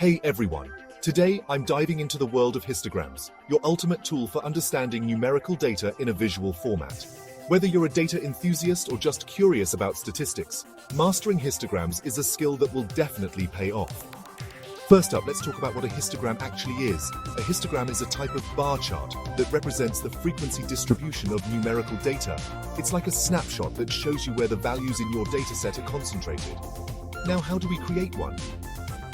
Hey everyone! Today I'm diving into the world of histograms, your ultimate tool for understanding numerical data in a visual format. Whether you're a data enthusiast or just curious about statistics, mastering histograms is a skill that will definitely pay off. First up, let's talk about what a histogram actually is. A histogram is a type of bar chart that represents the frequency distribution of numerical data. It's like a snapshot that shows you where the values in your dataset are concentrated. Now, how do we create one?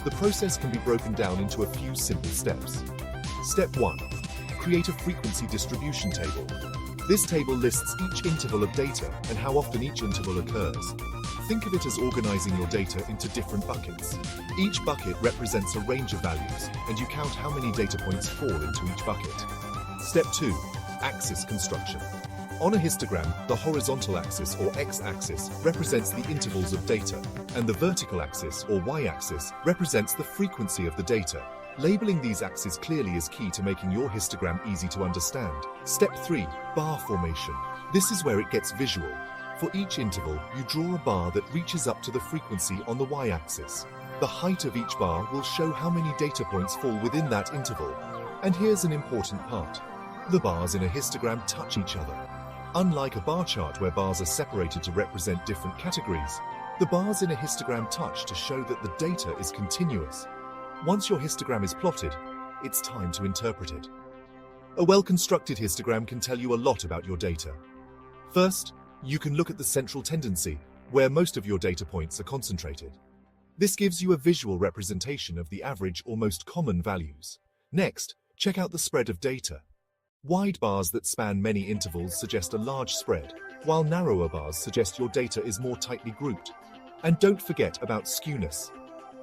The process can be broken down into a few simple steps. Step 1. Create a frequency distribution table. This table lists each interval of data and how often each interval occurs. Think of it as organizing your data into different buckets. Each bucket represents a range of values, and you count how many data points fall into each bucket. Step 2. Axis construction. On a histogram, the horizontal axis or x-axis represents the intervals of data, and the vertical axis or y-axis represents the frequency of the data. Labeling these axes clearly is key to making your histogram easy to understand. Step 3. Bar formation. This is where it gets visual. For each interval, you draw a bar that reaches up to the frequency on the y-axis. The height of each bar will show how many data points fall within that interval. And here's an important part. The bars in a histogram touch each other. Unlike a bar chart where bars are separated to represent different categories, the bars in a histogram touch to show that the data is continuous. Once your histogram is plotted, it's time to interpret it. A well-constructed histogram can tell you a lot about your data. First, you can look at the central tendency, where most of your data points are concentrated. This gives you a visual representation of the average or most common values. Next, check out the spread of data. Wide bars that span many intervals suggest a large spread, while narrower bars suggest your data is more tightly grouped. And don't forget about skewness.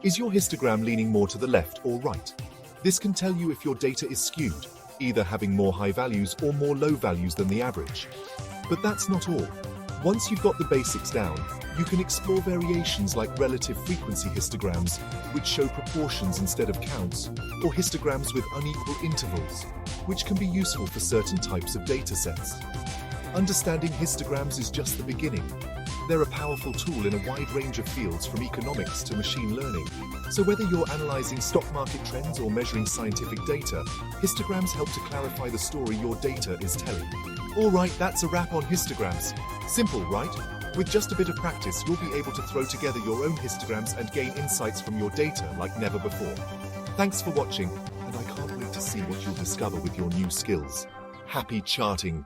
Is your histogram leaning more to the left or right? This can tell you if your data is skewed, either having more high values or more low values than the average. But that's not all. Once you've got the basics down, you can explore variations like relative frequency histograms, which show proportions instead of counts, or histograms with unequal intervals, which can be useful for certain types of data sets. Understanding histograms is just the beginning. They're a powerful tool in a wide range of fields from economics to machine learning. So whether you're analyzing stock market trends or measuring scientific data, histograms help to clarify the story your data is telling. Alright, that's a wrap on histograms. Simple, right? With just a bit of practice, you'll be able to throw together your own histograms and gain insights from your data like never before. Thanks for watching, and I can't wait to see what you'll discover with your new skills. Happy charting!